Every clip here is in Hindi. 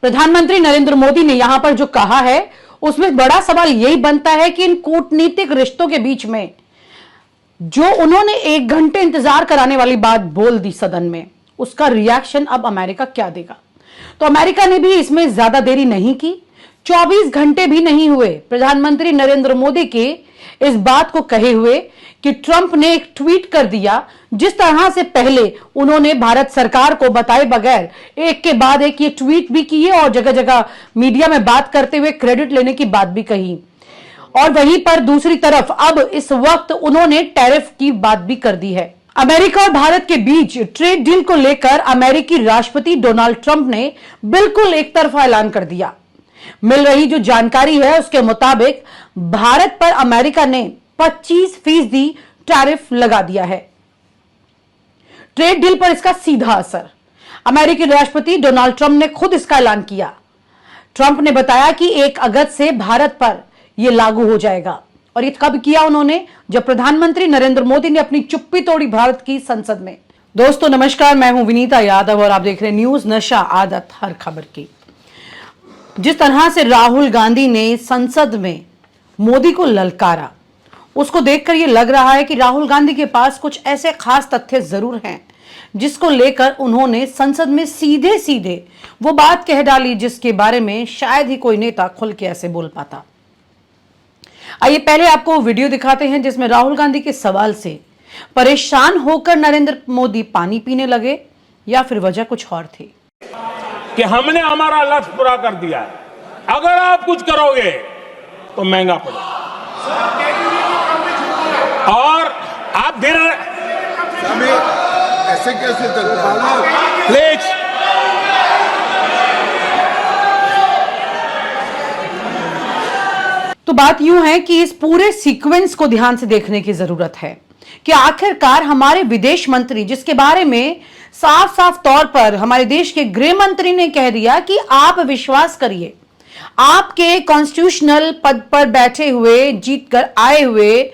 प्रधानमंत्री नरेंद्र मोदी ने यहां पर जो कहा है उसमें बड़ा सवाल यही बनता है कि इन कूटनीतिक रिश्तों के बीच में जो उन्होंने 1 घंटे इंतजार कराने वाली बात बोल दी सदन में, उसका रिएक्शन अब अमेरिका क्या देगा। तो अमेरिका ने भी इसमें ज्यादा देरी नहीं की। 24 घंटे भी नहीं हुए प्रधानमंत्री नरेंद्र मोदी के इस बात को कहे हुए कि ट्रंप ने एक ट्वीट कर दिया, जिस तरह से पहले उन्होंने भारत सरकार को बताए बगैर एक के बाद एक ये ट्वीट भी किए और जगह जगह मीडिया में बात करते हुए क्रेडिट लेने की बात भी कही। और वहीं पर दूसरी तरफ अब इस वक्त उन्होंने टैरिफ की बात भी कर दी है। अमेरिका और भारत के बीच ट्रेड डील को लेकर अमेरिकी राष्ट्रपति डोनाल्ड ट्रंप ने बिल्कुल एक तरफा ऐलान कर दिया। मिल रही जो जानकारी है उसके मुताबिक भारत पर अमेरिका ने 25% टैरिफ लगा दिया है। ट्रेड डील पर इसका सीधा असर, अमेरिकी राष्ट्रपति डोनाल्ड ट्रंप ने खुद इसका ऐलान किया। ट्रंप ने बताया कि 1 अगस्त से भारत पर यह लागू हो जाएगा। और ये कब किया उन्होंने? जब प्रधानमंत्री नरेंद्र मोदी ने अपनी चुप्पी तोड़ी भारत की संसद में। दोस्तों नमस्कार, मैं हूं विनीता यादव और आप देख रहे हैं न्यूज नशा आदत हर खबर की। जिस तरह से राहुल गांधी ने संसद में मोदी को ललकारा, उसको देखकर यह लग रहा है कि राहुल गांधी के पास कुछ ऐसे खास तथ्य जरूर हैं जिसको लेकर उन्होंने संसद में सीधे सीधे वो बात कह डाली जिसके बारे में शायद ही कोई नेता खुल के ऐसे बोल पाता। आइए पहले आपको वीडियो दिखाते हैं जिसमें राहुल गांधी के सवाल से परेशान होकर नरेंद्र मोदी पानी पीने लगे या फिर वजह कुछ और थी। कि हमने हमारा लक्ष्य पूरा कर दिया है, अगर आप कुछ करोगे तो महंगा पड़ेगा। और आप देना ऐसे कैसे चलता है? प्लीज तो बात यूं है कि इस पूरे सीक्वेंस को ध्यान से देखने की जरूरत है कि आखिरकार हमारे विदेश मंत्री, जिसके बारे में साफ साफ तौर पर हमारे देश के गृह मंत्री ने कह दिया कि आप विश्वास करिए, आपके कॉन्स्टिट्यूशनल पद पर बैठे हुए, जीतकर आए हुए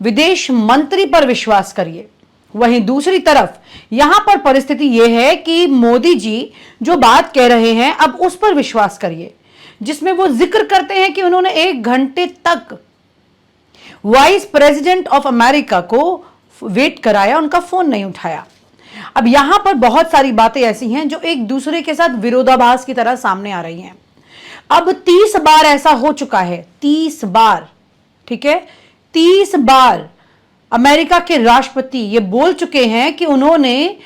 विदेश मंत्री पर विश्वास करिए। वहीं दूसरी तरफ यहां पर परिस्थिति यह है कि मोदी जी जो बात कह रहे हैं अब उस पर विश्वास करिए, जिसमें वो जिक्र करते हैं कि उन्होंने 1 घंटे तक वाइस प्रेसिडेंट ऑफ अमेरिका को वेट कराया, उनका फोन नहीं उठाया। अब यहां पर बहुत सारी बातें ऐसी हैं जो एक दूसरे के साथ विरोधाभास की तरह सामने आ रही हैं। अब 30 बार ऐसा हो चुका है, 30 बार, ठीक है, 30 बार अमेरिका के राष्ट्रपति ये बोल चुके हैं कि उन्होंने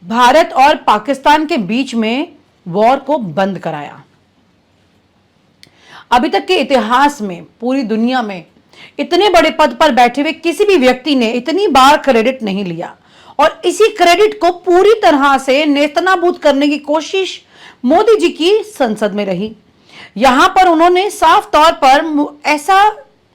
भारत और पाकिस्तान के बीच में वॉर को बंद कराया। अभी तक के इतिहास में पूरी दुनिया में इतने बड़े पद पर बैठे हुए किसी भी व्यक्ति ने इतनी बार क्रेडिट नहीं लिया और इसी क्रेडिट को पूरी तरह से नेस्तनाबूद करने की कोशिश मोदी जी की संसद में रही। यहां पर उन्होंने साफ तौर पर ऐसा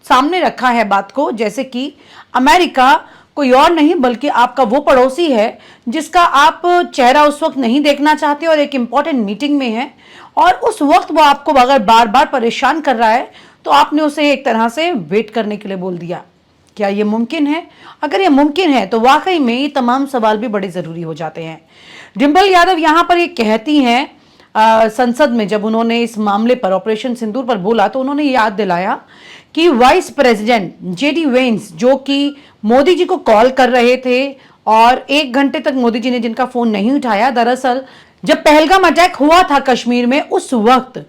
सामने रखा है बात को जैसे कि अमेरिका कोई और नहीं बल्कि आपका वो पड़ोसी है जिसका आप चेहरा उस वक्त नहीं देखना चाहते और एक इंपॉर्टेंट मीटिंग में है और उस वक्त वो आपको अगर बार बार परेशान कर रहा है तो आपने उसे एक तरह से वेट करने के लिए बोल दिया। क्या ये मुमकिन है? अगर ये मुमकिन है तो वाकई में ये तमाम सवाल भी बड़े जरूरी हो जाते हैं। डिंपल यादव यहां पर ये कहती हैं संसद में जब उन्होंने इस मामले पर ऑपरेशन सिंदूर पर बोला तो उन्होंने याद दिलाया कि वाइस प्रेसिडेंट जेडी वेंस जो कि मोदी जी को कॉल कर रहे थे और 1 घंटे तक मोदी जी ने जिनका फोन नहीं उठाया, दरअसल जब पहलगाम अटैक हुआ था कश्मीर में उस वक्त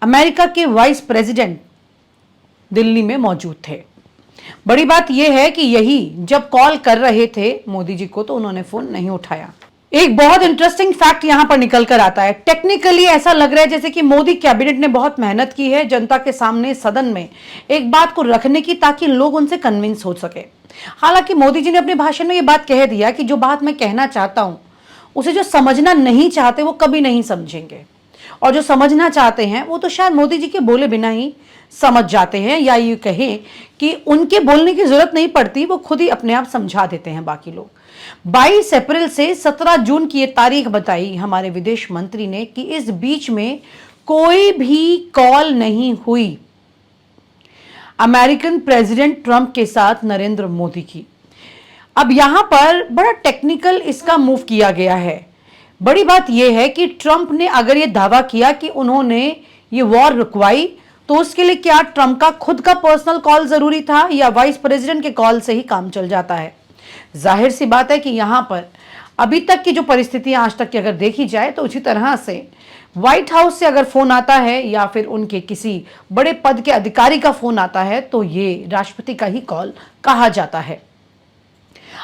अमेरिका के वाइस प्रेसिडेंट दिल्ली में मौजूद थे। बड़ी बात यह है कि यही जब कॉल कर रहे थे मोदी जी को तो उन्होंने फोन नहीं उठाया। एक बहुत इंटरेस्टिंग फैक्ट यहां पर निकल कर आता है। टेक्निकली ऐसा लग रहा है जैसे कि मोदी कैबिनेट ने बहुत मेहनत की है जनता के सामने सदन में एक बात को रखने की ताकि लोग उनसे कन्विंस हो सके। हालांकि मोदी जी ने अपने भाषण में यह बात कह दिया कि जो बात मैं कहना चाहता हूं उसे जो समझना नहीं चाहते वो कभी नहीं समझेंगे और जो समझना चाहते हैं वो तो शायद मोदी जी के बोले बिना ही समझ जाते हैं, या ये कहें कि उनके बोलने की जरूरत नहीं पड़ती, वो खुद ही अपने आप समझा देते हैं बाकी लोग। 22 अप्रैल से 17 जून की ये तारीख बताई हमारे विदेश मंत्री ने कि इस बीच में कोई भी कॉल नहीं हुई अमेरिकन प्रेसिडेंट ट्रंप के साथ नरेंद्र मोदी की। अब यहां पर बड़ा टेक्निकल इसका मूव किया गया है। बड़ी बात यह है कि ट्रंप ने अगर ये दावा किया कि उन्होंने ये वॉर रुकवाई, तो उसके लिए क्या ट्रंप का खुद का पर्सनल कॉल जरूरी था या वाइस प्रेसिडेंट के कॉल से ही काम चल जाता है? जाहिर सी बात है कि यहां पर अभी तक की जो परिस्थितियां आज तक की अगर देखी जाए तो उसी तरह से व्हाइट हाउस से अगर फोन आता है या फिर उनके किसी बड़े पद के अधिकारी का फोन आता है तो ये राष्ट्रपति का ही कॉल कहा जाता है।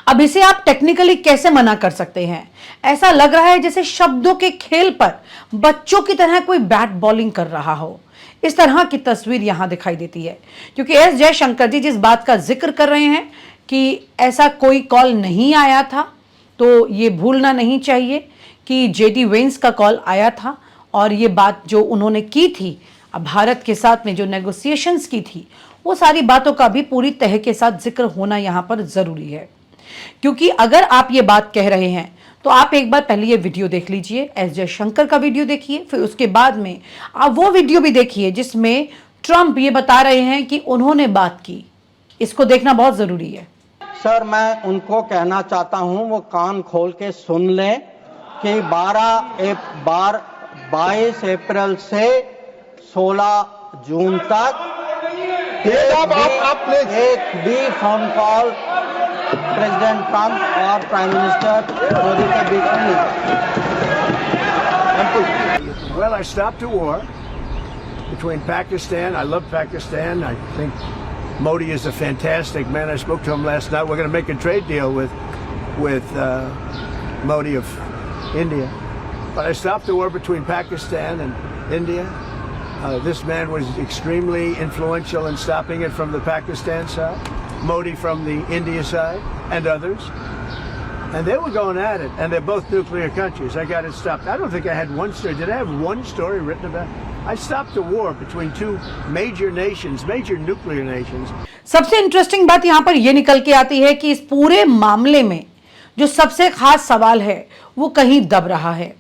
अब इसे आप टेक्निकली कैसे मना कर सकते हैं? ऐसा लग रहा है जैसे शब्दों के खेल पर बच्चों की तरह कोई बैट बॉलिंग कर रहा हो। इस तरह की तस्वीर यहां दिखाई देती है, क्योंकि एस जयशंकर जी जिस बात का जिक्र कर रहे हैं कि ऐसा कोई कॉल नहीं आया था, तो ये भूलना नहीं चाहिए कि जेडी वेंस का कॉल आया था और ये बात जो उन्होंने की थी भारत के साथ में जो नेगोशिएशंस की थी, वो सारी बातों का भी पूरी तह के साथ जिक्र होना यहां पर जरूरी है। क्योंकि अगर आप ये बात कह रहे हैं तो आप एक बार पहले ये वीडियो देख लीजिए, एस जयशंकर का वीडियो देखिए, फिर उसके बाद में आप वो वीडियो भी देखिए जिसमें ट्रंप ये बता रहे हैं कि उन्होंने बात की। इसको देखना बहुत जरूरी है। सर, मैं उनको कहना चाहता हूं वो कान खोल के सुन लें कि 22 अप्रैल से 16 जून तक एक भी फोन कॉल प्रेसिडेंट ट्रंप और प्राइम मिनिस्टर मोदी के बीच में नहीं। Well, I stopped a war between Pakistan. I love Pakistan. I think Modi is a fantastic man. I spoke to him last night. We're going to make a trade deal with Modi of India. But I stopped the war between Pakistan and India. This man was extremely influential in stopping it from the Pakistan side, Modi from the India side, and others. And they were going at it, and they're both nuclear countries. I got it stopped. I don't think I had one story. Did I have one story written about it? I stopped the war between two major nations, major nuclear nations. सबसे इंटरेस्टिंग बात यहां पर यह निकल के आती है कि इस पूरे मामले में जो सबसे खास सवाल है वो कहीं दब रहा है।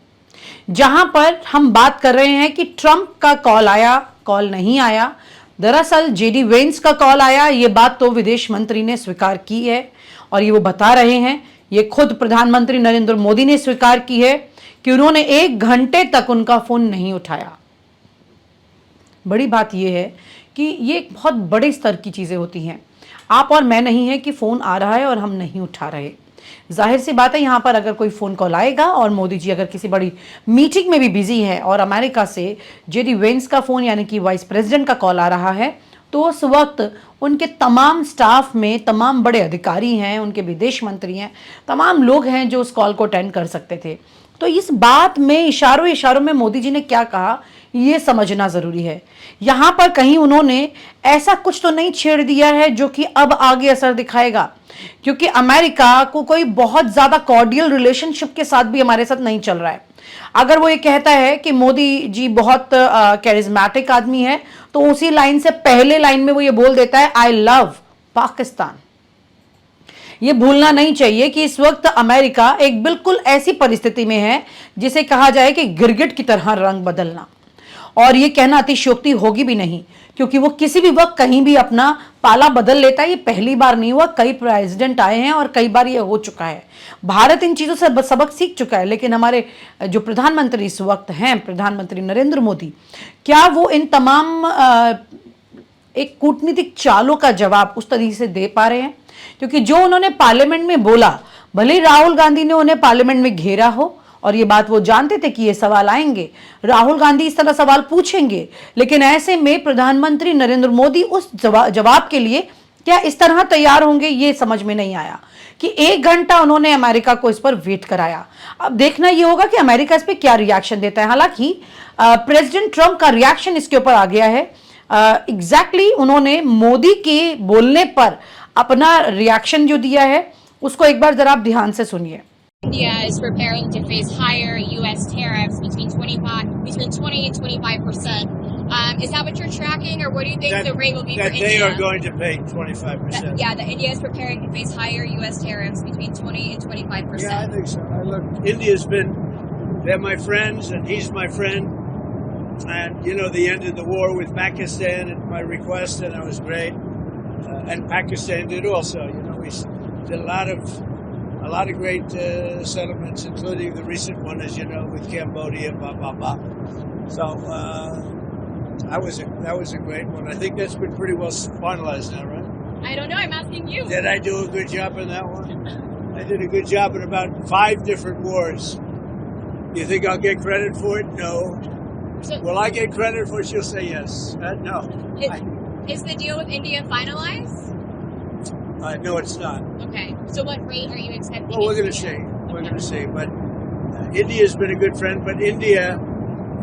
जहां पर हम बात कर रहे हैं कि ट्रंप का कॉल आया, कॉल नहीं आया, दरअसल जेडी वेंस का कॉल आया। ये बात तो विदेश मंत्री ने स्वीकार की है और ये वो बता रहे हैं, ये खुद प्रधानमंत्री नरेंद्र मोदी ने स्वीकार की है कि उन्होंने 1 घंटे तक उनका फोन नहीं उठाया। बड़ी बात यह है कि ये एक बहुत बड़े स्तर की चीजें होती हैं। आप और मैं नहीं है कि फोन आ रहा है और हम नहीं उठा रहे। जाहिर सी बात है यहां पर अगर कोई फोन कॉल आएगा और मोदी जी अगर किसी बड़ी मीटिंग में भी बिजी है और अमेरिका से जेडी वेंस का फोन यानी कि वाइस प्रेसिडेंट का कॉल आ रहा है, तो उस वक्त उनके तमाम स्टाफ में तमाम बड़े अधिकारी हैं, उनके विदेश मंत्री हैं, तमाम लोग हैं जो उस कॉल को अटेंड कर सकते थे। तो इस बात में इशारों में मोदी जी ने क्या कहा ये समझना जरूरी है। यहां पर कहीं उन्होंने ऐसा कुछ तो नहीं छेड़ दिया है जो कि अब आगे असर दिखाएगा, क्योंकि अमेरिका को कोई बहुत ज्यादा कॉर्डियल रिलेशनशिप के साथ भी हमारे साथ नहीं चल रहा है। अगर वो ये कहता है कि मोदी जी बहुत कैरिज्मेटिक आदमी है, तो उसी लाइन से पहले लाइन में वो ये बोल देता है आई लव पाकिस्तान। ये भूलना नहीं चाहिए कि इस वक्त अमेरिका एक बिल्कुल ऐसी परिस्थिति में है जिसे कहा जाए कि गिरगिट की तरह रंग बदलना, और ये कहना अतिशयोक्ति होगी भी नहीं, क्योंकि वो किसी भी वक्त कहीं भी अपना पाला बदल लेता है। ये पहली बार नहीं हुआ, कई प्रेसिडेंट आए हैं और कई बार ये हो चुका है। भारत इन चीजों से सबक सीख चुका है, लेकिन हमारे जो प्रधानमंत्री इस वक्त हैं, प्रधानमंत्री नरेंद्र मोदी, क्या वो इन तमाम एक कूटनीतिक चालों का जवाब उस तरीके से दे पा रहे हैं? क्योंकि जो उन्होंने पार्लियामेंट में बोला, भले ही राहुल गांधी ने उन्हें पार्लियामेंट में घेरा हो और ये बात वो जानते थे कि ये सवाल आएंगे, राहुल गांधी इस तरह सवाल पूछेंगे, लेकिन ऐसे में प्रधानमंत्री नरेंद्र मोदी उस जवाब के लिए क्या इस तरह तैयार होंगे, ये समझ में नहीं आया कि 1 घंटा उन्होंने अमेरिका को इस पर वेट कराया। अब देखना ये होगा कि अमेरिका इस पर क्या रिएक्शन देता है। हालांकि प्रेसिडेंट ट्रंप का रिएक्शन इसके ऊपर आ गया है। एग्जैक्टली उन्होंने मोदी के बोलने पर अपना रिएक्शन जो दिया है उसको एक बार जरा आप ध्यान से सुनिए। India is preparing to face higher U.S. tariffs between 20 and 25%. Is that what you're tracking, or what do you think the rate will be for India? That they are going to pay 25%. That India is preparing to face higher U.S. tariffs between 20 and 25%. Yeah, I think so. Look, India's they're my friends, and he's my friend. And, you know, they ended the war with Pakistan at my request, and that was great. And Pakistan did also. You know, we did a lot of great settlements, including the recent one, as you know, with Cambodia, blah blah blah. So that was a great one. I think that's been pretty well finalized now, right? I don't know. I'm asking you. Did I do a good job in that one? I did a good job in about 5 different wars. You think I'll get credit for it? No. So, Will I get credit for it? She'll say yes. No. is the deal with India finalized? No, it's not. Okay. So what rate are you expecting? Well, we're it going to be? see. We're going to see. But India's been a good friend, but India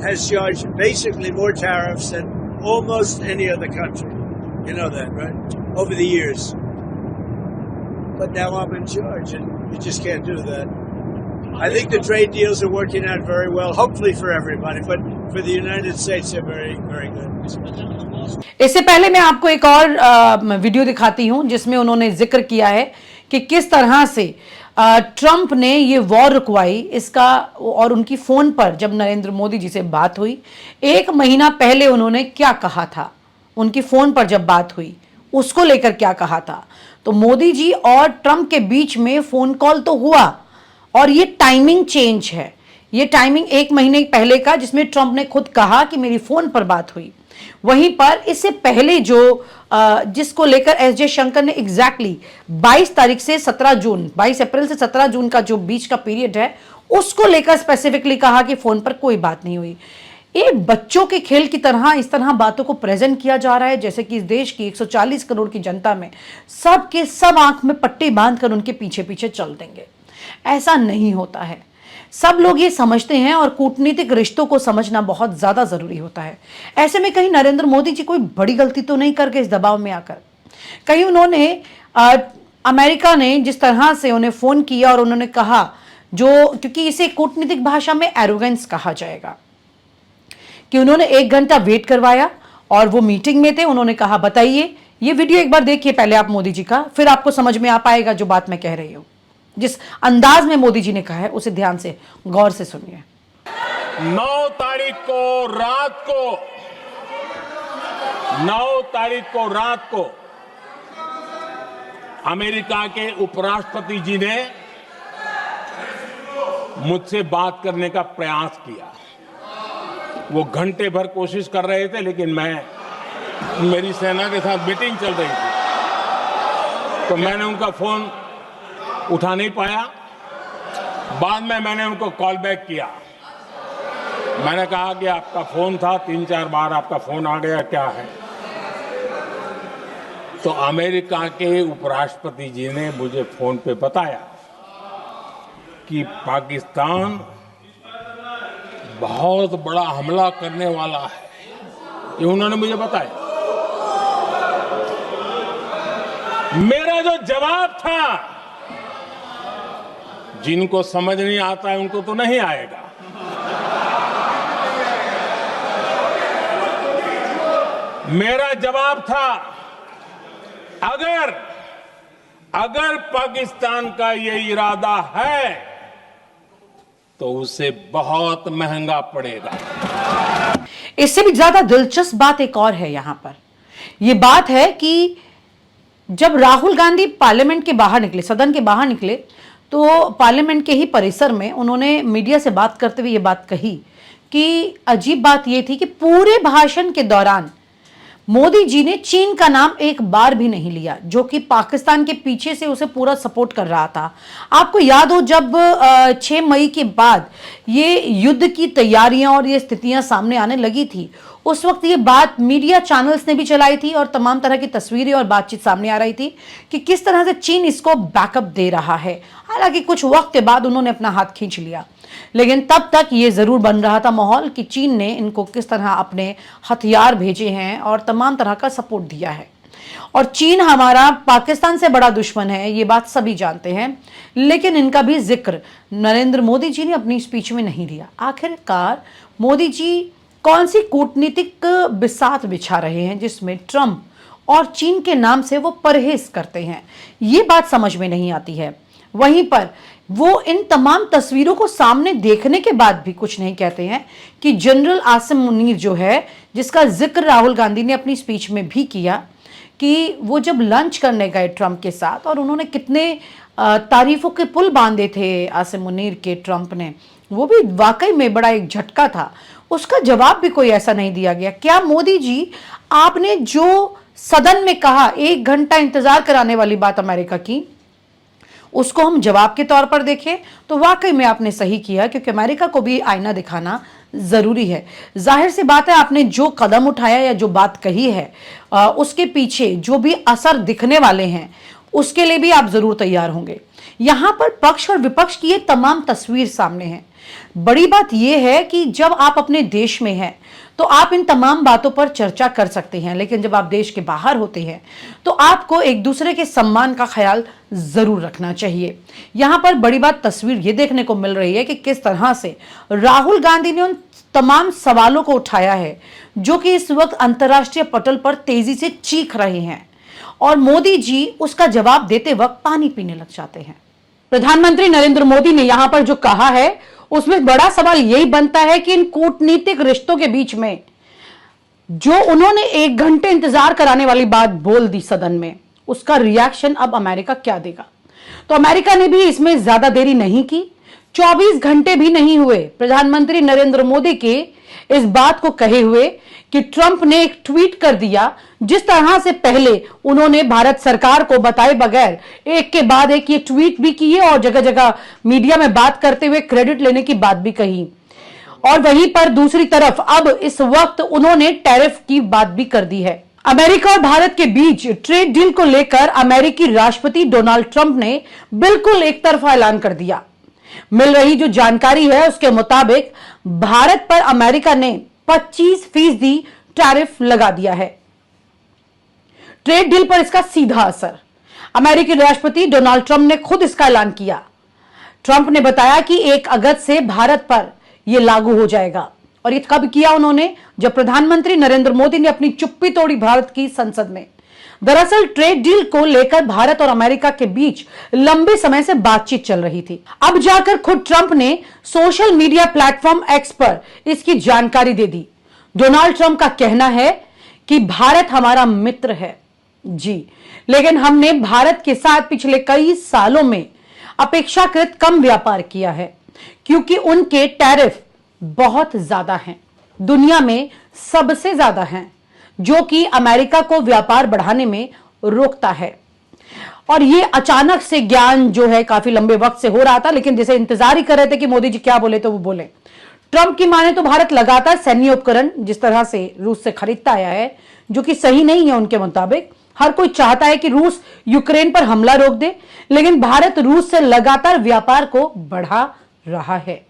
has charged basically more tariffs than almost any other country. You know that, right? Over the years. But now I'm in charge, and you just can't do that. I think the trade deals are working out very well, hopefully for everybody, but for the United States, they're very, very good. इससे पहले मैं आपको एक और वीडियो दिखाती हूं जिसमें उन्होंने जिक्र किया है कि किस तरह से ट्रंप ने ये वॉर रुकवाई इसका, और उनकी फोन पर जब नरेंद्र मोदी जी से बात हुई 1 महीना पहले उन्होंने क्या कहा था, उनकी फोन पर जब बात हुई उसको लेकर क्या कहा था। तो मोदी जी और ट्रंप के बीच में फोन कॉल तो हुआ, और ये टाइमिंग चेंज है, ये टाइमिंग 1 महीने पहले का जिसमें ट्रंप ने खुद कहा कि मेरी फोन पर बात हुई। वहीं पर इससे पहले जो जिसको लेकर एस जयशंकर ने एग्जैक्टली 22 तारीख से 17 जून 22 अप्रैल से 17 जून का जो बीच का पीरियड है उसको लेकर स्पेसिफिकली कहा कि फोन पर कोई बात नहीं हुई। ये बच्चों के खेल की तरह इस तरह बातों को प्रेजेंट किया जा रहा है जैसे कि इस देश की 140 करोड़ की जनता में सब के सब आंख में पट्टी बांधकर उनके पीछे पीछे चल देंगे। ऐसा नहीं होता है। सब लोग ये समझते हैं और कूटनीतिक रिश्तों को समझना बहुत ज्यादा जरूरी होता है। ऐसे में कहीं नरेंद्र मोदी जी कोई बड़ी गलती तो नहीं कर गए इस दबाव में आकर, कहीं उन्होंने अमेरिका ने जिस तरह से उन्हें फोन किया और उन्होंने कहा जो, क्योंकि इसे कूटनीतिक भाषा में एरोगेंस कहा जाएगा, कि उन्होंने 1 घंटा वेट करवाया और वो मीटिंग में थे। उन्होंने कहा बताइए, ये वीडियो एक बार देखिए पहले आप मोदी जी का, फिर आपको समझ में आ पाएगा जो बात मैं कह रही हूं। जिस अंदाज में मोदी जी ने कहा है उसे ध्यान से गौर से सुनिए। 9 तारीख को रात को अमेरिका के उपराष्ट्रपति जी ने मुझसे बात करने का प्रयास किया। वो घंटे भर कोशिश कर रहे थे, लेकिन मेरी सेना के साथ मीटिंग चल रही थी तो मैंने उनका फोन उठा नहीं पाया। बाद में मैंने उनको कॉल बैक किया। मैंने कहा कि आपका फोन था, 3-4 बार आपका फोन आ गया, क्या है? तो अमेरिका के उपराष्ट्रपति जी ने मुझे फोन पे बताया कि पाकिस्तान बहुत बड़ा हमला करने वाला है, ये उन्होंने मुझे बताया। मेरा जो जवाब था, जिनको समझ नहीं आता है उनको तो नहीं आएगा, मेरा जवाब था अगर पाकिस्तान का ये इरादा है तो उसे बहुत महंगा पड़ेगा। इससे भी ज्यादा दिलचस्प बात एक और है यहां पर। यह बात है कि जब राहुल गांधी पार्लियामेंट के बाहर निकले, सदन के बाहर निकले, तो पार्लियामेंट के ही परिसर में उन्होंने मीडिया से बात करते हुए ये बात कही कि अजीब बात ये थी कि पूरे भाषण के दौरान मोदी जी ने चीन का नाम एक बार भी नहीं लिया, जो कि पाकिस्तान के पीछे से उसे पूरा सपोर्ट कर रहा था। आपको याद हो जब 6 मई के बाद ये युद्ध की तैयारियां और ये स्थितियां सामने आने लगी थी, उस वक्त ये बात मीडिया चैनल्स ने भी चलाई थी और तमाम तरह की तस्वीरें और बातचीत सामने आ रही थी कि किस तरह से चीन इसको बैकअप दे रहा है। हालांकि कुछ वक्त के बाद उन्होंने अपना हाथ खींच लिया, लेकिन तब तक ये जरूर बन रहा था माहौल कि चीन ने इनको किस तरह अपने हथियार भेजे हैं और तमाम तरह का सपोर्ट दिया है। और चीन हमारा पाकिस्तान से बड़ा दुश्मन है, ये बात सभी जानते हैं, लेकिन इनका भी जिक्र नरेंद्र मोदी जी ने अपनी स्पीच में नहीं दिया। आखिरकार मोदी जी कौन सी कूटनीतिक बिसात बिछा रहे हैं जिसमें ट्रंप और चीन के नाम से वो परहेज करते हैं, ये बात समझ में नहीं आती है। वहीं पर वो इन तमाम तस्वीरों को सामने देखने के बाद भी कुछ नहीं कहते हैं कि जनरल आसिम मुनीर जो है, जिसका जिक्र राहुल गांधी ने अपनी स्पीच में भी किया, कि वो जब लंच करने गए ट्रंप के साथ और उन्होंने कितने तारीफों के पुल बांधे थे आसिम मुनीर के ट्रंप ने, वो भी वाकई में बड़ा एक झटका था। उसका जवाब भी कोई ऐसा नहीं दिया गया। क्या मोदी जी, आपने जो सदन में कहा 1 घंटा इंतजार कराने वाली बात अमेरिका की, उसको हम जवाब के तौर पर देखें तो वाकई में आपने सही किया, क्योंकि अमेरिका को भी आईना दिखाना जरूरी है। जाहिर सी बात है, आपने जो कदम उठाया या जो बात कही है उसके पीछे जो भी असर दिखने वाले हैं उसके लिए भी आप जरूर तैयार होंगे। यहां पर पक्ष और विपक्ष की ये तमाम तस्वीर सामने है। बड़ी बात यह है कि जब आप अपने देश में हैं तो आप इन तमाम बातों पर चर्चा कर सकते हैं, लेकिन जब आप देश के बाहर होते हैं तो आपको एक दूसरे के सम्मान का ख्याल जरूर रखना चाहिए। यहां पर बड़ी बात तस्वीर ये देखने को मिल रही है कि किस तरह से राहुल गांधी ने उन तमाम सवालों को उठाया है जो कि इस वक्त अंतर्राष्ट्रीय पटल पर तेजी से चीख रहे हैं, और मोदी जी उसका जवाब देते वक्त पानी पीने लग जाते हैं। प्रधानमंत्री नरेंद्र मोदी ने यहां पर जो कहा है उसमें बड़ा सवाल यही बनता है कि इन कूटनीतिक रिश्तों के बीच में जो उन्होंने 1 घंटे इंतजार कराने वाली बात बोल दी सदन में, उसका रिएक्शन अब अमेरिका क्या देगा। तो अमेरिका ने भी इसमें ज्यादा देरी नहीं की। 24 घंटे भी नहीं हुए प्रधानमंत्री नरेंद्र मोदी के इस बात को कहे हुए कि ट्रंप ने एक ट्वीट कर दिया, जिस तरह से पहले उन्होंने भारत सरकार को बताए बगैर एक के बाद एक ये ट्वीट भी किए और जगह जगह मीडिया में बात करते हुए क्रेडिट लेने की बात भी कही। और वहीं पर दूसरी तरफ अब इस वक्त उन्होंने टैरिफ की बात भी कर दी है। अमेरिका और भारत के बीच ट्रेड डील को लेकर अमेरिकी राष्ट्रपति डोनाल्ड ट्रंप ने बिल्कुल एक तरफा ऐलान कर दिया। मिल रही जो जानकारी है उसके मुताबिक भारत पर अमेरिका ने 25% टैरिफ लगा दिया है। ट्रेड डील पर इसका सीधा असर, अमेरिकी राष्ट्रपति डोनाल्ड ट्रंप ने खुद इसका ऐलान किया। ट्रंप ने बताया कि 1 अगस्त से भारत पर यह लागू हो जाएगा, और ये कब किया उन्होंने, जब प्रधानमंत्री नरेंद्र मोदी ने अपनी चुप्पी तोड़ी भारत की संसद में। दरअसल ट्रेड डील को लेकर भारत और अमेरिका के बीच लंबे समय से बातचीत चल रही थी। अब जाकर खुद ट्रंप ने सोशल मीडिया प्लेटफॉर्म एक्स पर इसकी जानकारी दे दी। डोनाल्ड ट्रंप का कहना है कि भारत हमारा मित्र है जी, लेकिन हमने भारत के साथ पिछले कई सालों में अपेक्षाकृत कम व्यापार किया है, क्योंकि उनके टैरिफ बहुत ज्यादा हैं, दुनिया में सबसे ज्यादा हैं, जो कि अमेरिका को व्यापार बढ़ाने में रोकता है। और ये अचानक से ज्ञान जो है काफी लंबे वक्त से हो रहा था, लेकिन जैसे इंतजार ही कर रहे थे कि मोदी जी क्या बोले तो वो बोले। ट्रंप की माने तो भारत लगातार सैन्य उपकरण जिस तरह से रूस से खरीदता आया है, जो कि सही नहीं है उनके मुताबिक। हर कोई चाहता है कि रूस यूक्रेन पर हमला रोक दे, लेकिन भारत रूस से लगातार व्यापार को बढ़ा रहा है,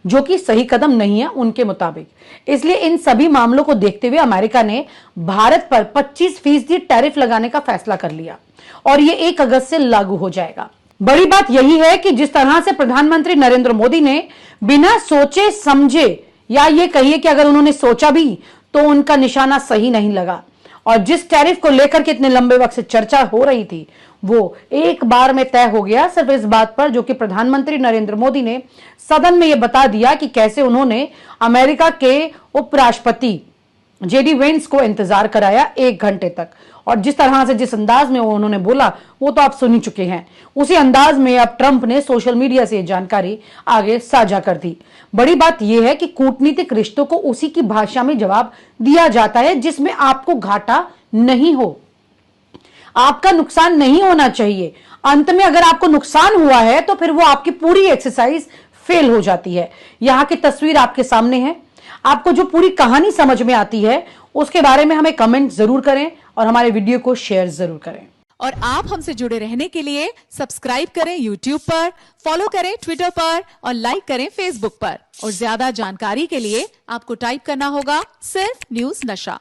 जो कि सही कदम नहीं है उनके मुताबिक। इसलिए इन सभी मामलों को देखते हुए अमेरिका ने भारत पर 25% टैरिफ लगाने का फैसला कर लिया, और यह 1 अगस्त से लागू हो जाएगा। बड़ी बात यही है कि जिस तरह से प्रधानमंत्री नरेंद्र मोदी ने बिना सोचे समझे, या ये कहिए कि अगर उन्होंने सोचा भी तो उनका निशाना सही नहीं लगा, और जिस टैरिफ को लेकर के इतने लंबे वक्त से चर्चा हो रही थी वो एक बार में तय हो गया, सिर्फ इस बात पर जो कि प्रधानमंत्री नरेंद्र मोदी ने सदन में यह बता दिया कि कैसे उन्होंने अमेरिका के उपराष्ट्रपति जेडी वेंस को इंतजार कराया 1 घंटे तक, और जिस तरह से जिस अंदाज में उन्होंने बोला वो तो आप सुन ही चुके हैं। उसी अंदाज में अब ट्रंप ने सोशल मीडिया से जानकारी आगे साझा कर दी। बड़ी बात यह है कि कूटनीतिक रिश्तों को उसी की भाषा में जवाब दिया जाता है जिसमें आपको घाटा नहीं हो, आपका नुकसान नहीं होना चाहिए। अंत में अगर आपको नुकसान हुआ है तो फिर वो आपकी पूरी एक्सरसाइज फेल हो जाती है। यहां की तस्वीर आपके सामने है। आपको जो पूरी कहानी समझ में आती है उसके बारे में हमें कमेंट जरूर करें और हमारे वीडियो को शेयर जरूर करें। और आप हमसे जुड़े रहने के लिए सब्सक्राइब करें YouTube पर, फॉलो करें Twitter पर और लाइक करें Facebook पर। और ज्यादा जानकारी के लिए आपको टाइप करना होगा सिर्फ न्यूज नशा।